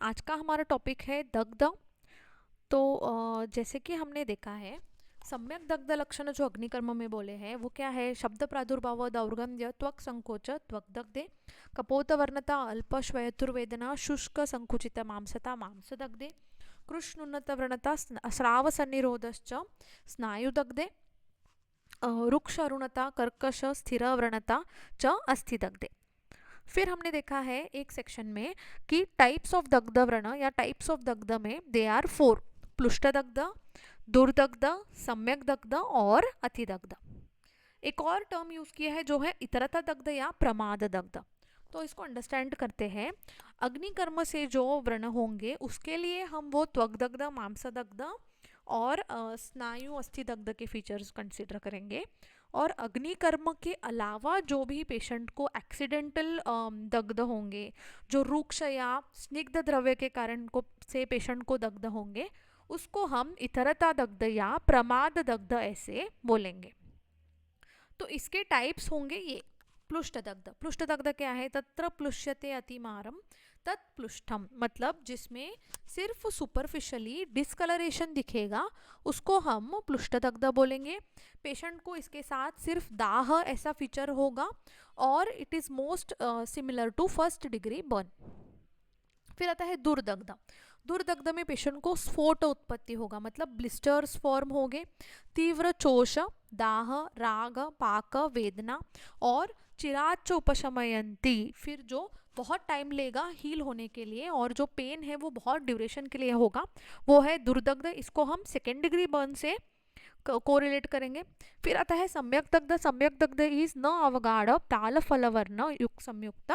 आज का हमारा टॉपिक है दग्ध। तो जैसे कि हमने देखा है, सम्यक दग्ध लक्षण जो अग्निकर्म में बोले हैं वो क्या है? शब्द प्रादुर्भाव दौर्गंध्य त्वक संकोच त्वक दग्धे, कपोतवर्णता अल्प श्वयतुर्वेदना शुष्क संकुचित मांसता मांस दग्धे, कृष्णुन्नत व्रणता स्राव सन्निरोधश्च स्नायुदग्धे, रुक्ष अरुणता कर्कश स्थिर व्रणता च अस्थि दग्धे। फिर हमने देखा है एक सेक्शन में कि टाइप्स ऑफ दग्ध व्रण या टाइप्स ऑफ दग्ध में दे आर 4: प्लुष्ट दग्ध, दुर्दग्ध, सम्यक दग्ध और अतिदग्ध। एक और टर्म यूज किया है जो है इतरता दग्ध या प्रमाद दग्ध। तो इसको अंडरस्टैंड करते हैं। अग्निकर्म से जो व्रण होंगे उसके लिए हम वो त्वक दग्ध, मांस दग्ध और स्नायु अस्थि दग्ध के फीचर्स कंसिडर करेंगे। और अग्निकर्म के अलावा जो भी पेशेंट को एक्सीडेंटल दग्ध होंगे, जो रूक्ष या स्निग्ध द्रव्य के कारण को से पेशेंट को दग्ध होंगे, उसको हम इतरता दग्ध या प्रमाद दग्ध ऐसे बोलेंगे। तो इसके टाइप्स होंगे ये: प्लुष्ट दग्ध। प्लुष्ट दग्ध क्या है? तत्र प्लुष्यते अतिमारम तत्प्लुष्टम, मतलब जिसमें सिर्फ सुपरफिशियली डिस्कलरेशन दिखेगा उसको हम प्लुष्ट दग्ध बोलेंगे। पेशेंट को इसके साथ सिर्फ दाह ऐसा फीचर होगा और it is most similar to first degree burn. फिर आता है दुर्दग्ध। दुर्दग्ध में पेशेंट को स्फोट उत्पत्ति होगा, मतलब ब्लिस्टर्स फॉर्म होंगे, तीव्र चोष, दाह, राग, पाक, वेदना और चिराच उपशमयंती। फिर जो बहुत टाइम लेगा हील होने के लिए और जो पेन है वो बहुत ड्यूरेशन के लिए होगा, वो है दुर्दग्ध। इसको हम सेकेंड डिग्री बर्न से कोरिलेट करेंगे। फिर आता है सम्यक दग्ध। सम्यक दग्ध इज न अवगाढ़ ताल फलवर्ण युक्त संयुक्त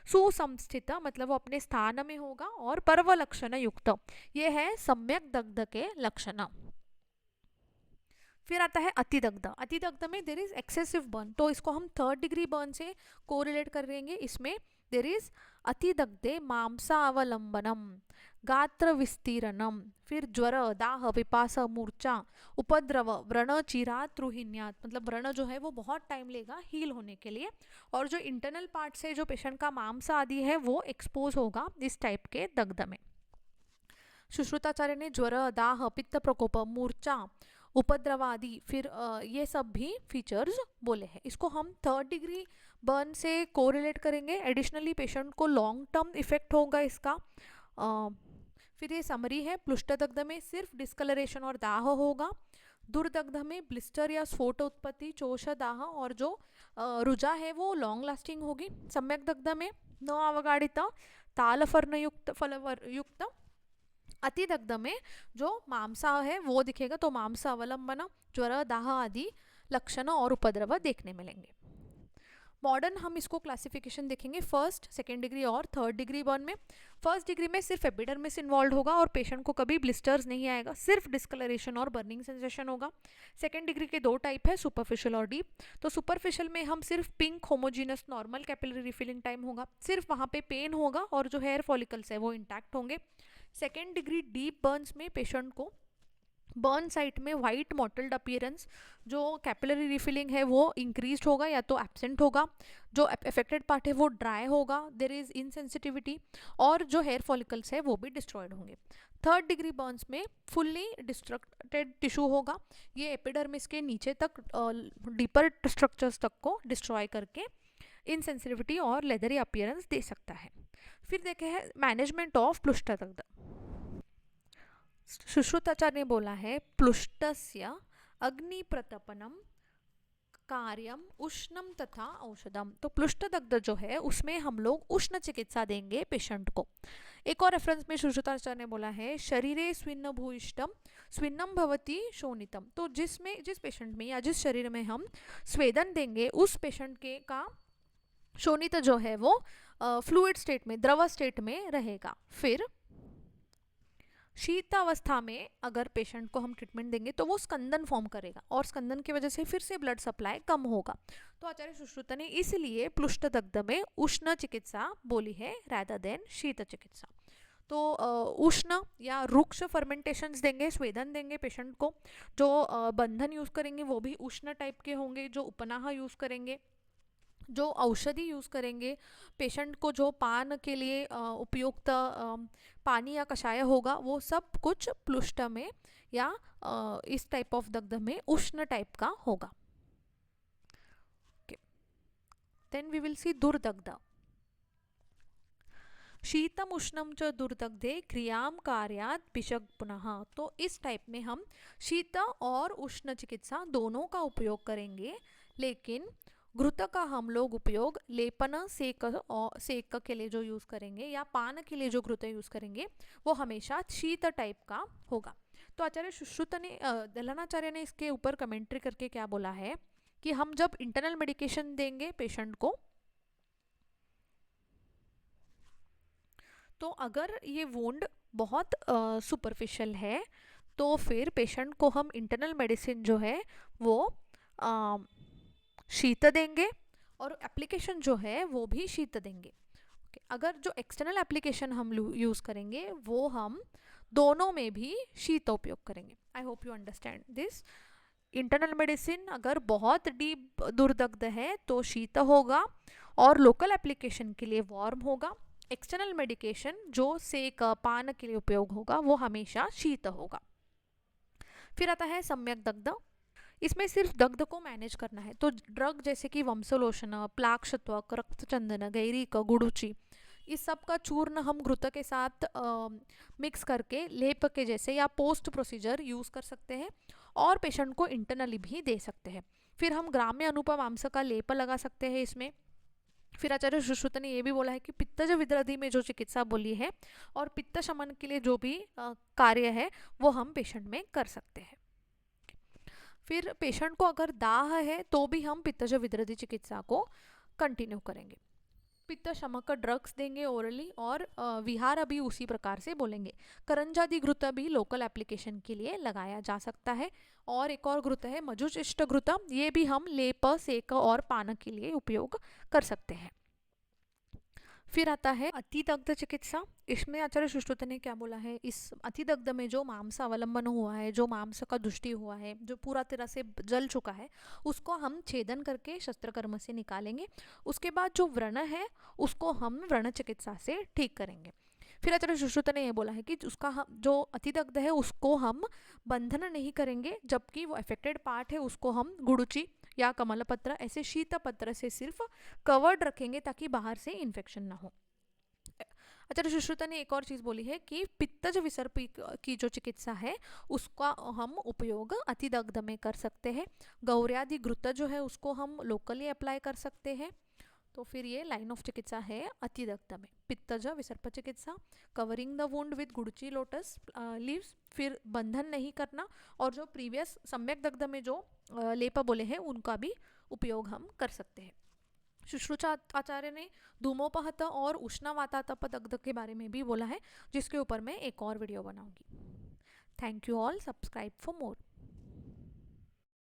सुसंस्थित, मतलब वो अपने स्थान में होगा और पर्व लक्षण युक्त। ये है सम्यक दग्ध के लक्षण। फिर आता है अतिदग्ध। अतिदग्ध में देर इज एक्सेसिव बर्न, तो इसको हम थर्ड डिग्री बर्न से कोरिलेट करेंगे। इसमें देर इज अतिदग्धे मांसावलंबनम, गात्र विस्तीर्णम, फिर ज्वर, दाह, पिपासा, मूर्छा, उपद्रव, व्रण, चीरा, त्रुहिन्यात, मतलब व्रण जो है वो बहुत टाइम लेगा हील होने के लिए और जो इंटरनल पार्ट से जो पेशेंट का मांस आदि है वो एक्सपोज होगा इस टाइप के दग्ध में। सुश्रुताचार्य ने ज्वर, दाह, पित्त प्रकोप, मूर्छा, उपद्रवादि, फिर ये सब भी फीचर्स बोले हैं। इसको हम थर्ड डिग्री बर्न से कोरिलेट करेंगे। एडिशनली पेशेंट को लॉन्ग टर्म इफेक्ट होगा इसका। फिर ये समरी है। प्लुष्ट दग्ध में सिर्फ डिस्कलरेशन और दाह होगा। दुर्दग्ध में ब्लिस्टर या स्फोट उत्पत्ति, चोष, दाह और जो रुजा है वो लॉन्ग लास्टिंग होगी। सम्यक दग्ध में न अवगाढ़ित ताल फलयुक्त फलयुक्त। अतिदग्ध में जो मांसा है वो दिखेगा, तो मांस अवलंबन, ज्वर, दाह आदि लक्षण और उपद्रव देखने मिलेंगे। मॉडर्न हम इसको क्लासिफिकेशन देखेंगे फर्स्ट, सेकेंड डिग्री और थर्ड डिग्री बर्न में। फर्स्ट डिग्री में सिर्फ एपिडर्मिस इन्वॉल्व होगा और पेशेंट को कभी ब्लिस्टर्स नहीं आएगा, सिर्फ डिस्कलरेशन और बर्निंग सेंसेशन होगा। सेकेंड डिग्री के दो टाइप है, सुपरफिशियल और डीप। तो सुपरफिशियल में हम सिर्फ pink homogeneous normal capillary refilling time होगा, सिर्फ वहाँ पे पेन होगा और जो हेयर फॉलिकल्स है वो इंटैक्ट होंगे। सेकेंड डिग्री डीप बर्न्स में पेशेंट को बर्न साइट में वाइट मॉटल्ड अपीयरेंस, जो कैपिलरी रिफिलिंग है वो इंक्रीज होगा या तो एब्सेंट होगा, जो अफेक्टेड पार्ट है वो ड्राई होगा, देर इज इनसेंसिटिविटी और जो हेयर फॉलिकल्स है वो भी डिस्ट्रॉयड होंगे। थर्ड डिग्री बर्न्स में फुल्ली डिस्ट्रक्टेड टिश्यू होगा, ये एपिडर्मिस के नीचे तक डीपर स्ट्रक्चर्स तक को डिस्ट्रॉय करके इनसेंसिटिविटी और लेदरी अपीयरेंस दे सकता है। फिर देखे हैं मैनेजमेंट ऑफ प्लुष्ट दग्ध। सुश्रुताचार्य ने बोला है प्लुष्टस्य अग्नि प्रतपनम कार्यम उष्णम तथा औषधम। तो प्लुष्ट दग्ध जो है उसमें हम लोग उष्ण चिकित्सा देंगे पेशेंट को। एक और रेफरेंस में सुश्रुताचार्य ने बोला है शरीरे स्विन्न भूयिष्टम स्विन्नम भवति शोणितम। तो जिस पेशेंट में या जिस शरीर में हम स्वेदन देंगे उस पेशेंट के का शोणित जो है वो फ्लूइड स्टेट में, द्रव स्टेट में रहेगा। फिर शीतावस्था में अगर पेशेंट को हम ट्रीटमेंट देंगे तो वो स्कंदन फॉर्म करेगा और स्कंदन की वजह से फिर से ब्लड सप्लाई कम होगा। तो आचार्य सुश्रुत ने इसलिए प्लुष्ट दग्ध में उष्ण चिकित्सा बोली है रादर देन शीत चिकित्सा। तो उष्ण या रुक्ष फर्मेंटेशंस देंगे, स्वेदन देंगे पेशेंट को। जो बंधन यूज करेंगे वो भी उष्ण टाइप के होंगे, जो उपनाह यूज करेंगे जो औषधि यूज़ करेंगे पेशेंट को, जो पान के लिए उपयुक्त पानी या कषाय होगा, वो सब कुछ प्लुष्ट में या इस टाइप ऑफ दग्ध में उष्ण टाइप का होगा. देन वी विल सी दुर्दग्ध. शीतम उष्णम च दुर्दग्धे क्रियाम कार्यात पिशक पुनः. तो इस टाइप में हम शीत और उष्ण चिकित्सा दोनों का उपयोग करेंगे, लेकिन घृत का हम लोग उपयोग लेपन सेक के लिए जो यूज़ करेंगे या पान के लिए जो घृत यूज़ करेंगे वो हमेशा शीत टाइप का होगा. तो आचार्य सुश्रुत ने दलनाचार्य ने इसके ऊपर कमेंट्री करके क्या बोला है कि हम जब इंटरनल मेडिकेशन देंगे पेशेंट को, तो अगर ये वुंड बहुत सुपरफिशियल है तो फिर पेशेंट को हम इंटरनल मेडिसिन जो है वो शीत देंगे और एप्लीकेशन जो है वो भी शीत देंगे. अगर जो एक्सटर्नल एप्लीकेशन हम यूज़ करेंगे वो हम दोनों में भी शीत उपयोग करेंगे. I hope you understand this. Internal medicine अगर बहुत डीप दुर्दग्ध है तो शीत होगा और लोकल एप्लीकेशन के लिए वार्म होगा. एक्सटर्नल मेडिकेशन जो सेक पान के लिए उपयोग होगा वो हमेशा शीत होगा. फिर आता है सम्यक दग्ध. इसमें सिर्फ दग्ध को मैनेज करना है. तो ड्रग जैसे कि वंशलोचन, प्लाक्षत्वक, रक्तचंदन, गैरिक, गुड़ुचि, इस सब का चूर्ण हम घृत के साथ मिक्स करके लेप के जैसे या पोस्ट प्रोसीजर यूज़ कर सकते हैं और पेशेंट को इंटरनली भी दे सकते हैं. फिर हम ग्राम्य अनुपमांस का लेप लगा सकते हैं इसमें. फिर आचार्य सुश्रुत ने ये भी बोला है कि पित्तज विद्रधि में जो चिकित्सा बोली है और पित्त शमन के लिए जो भी कार्य है वो हम पेशेंट में कर सकते हैं. फिर पेशेंट को अगर दाह है तो भी हम पित्तज विद्रधि चिकित्सा को कंटिन्यू करेंगे. पित्त शमक ड्रग्स देंगे ओरली और विहार भी उसी प्रकार से बोलेंगे. करंजादि घृत भी लोकल एप्लीकेशन के लिए लगाया जा सकता है. और एक और घृत है मजुशिष्ट घृत, ये भी हम लेप, सेक और पान के लिए उपयोग कर सकते हैं. फिर आता है अतिदग्ध चिकित्सा. इसमें आचार्य सुश्रुत ने क्या बोला है, इस अतिदग्ध में जो मांस अवलंबन हुआ है, जो मांस का दुष्टि हुआ है, जो पूरा तरह से जल चुका है, उसको हम छेदन करके शस्त्रकर्म से निकालेंगे. उसके बाद जो व्रण है उसको हम व्रण चिकित्सा से ठीक करेंगे. फिर आचार्य सुश्रुत ने यह बोला है कि उसका हम जो अतिदग्ध है उसको हम बंधन नहीं करेंगे, जबकि वो अफेक्टेड पार्ट है उसको हम गुड़ुचि या कमलपत्र ऐसे शीत पत्र से सिर्फ कवर्ड रखेंगे ताकि बाहर से इन्फेक्शन ना हो. आचार्य सुश्रुत ने एक और चीज़ बोली है कि पित्तज विसर्प की जो चिकित्सा है उसका हम उपयोग अतिदग्ध में कर सकते हैं. गौर्यादि घृत जो है उसको हम लोकली अप्लाई कर सकते हैं. तो फिर ये लाइन ऑफ चिकित्सा है अतिदग्ध में. पित्तज विसर्प चिकित्सा, covering the wound with guduchi lotus leaves, फिर बंधन नहीं करना, और जो प्रीवियस सम्यक दग्ध में जो लेप बोले हैं उनका भी उपयोग हम कर सकते हैं. शुश्रूष आचार्य ने धूमोपहत और उष्णवातातप दग्ध के बारे में भी बोला है, जिसके ऊपर मैं एक और वीडियो बनाऊंगी. Thank you all. Subscribe for more.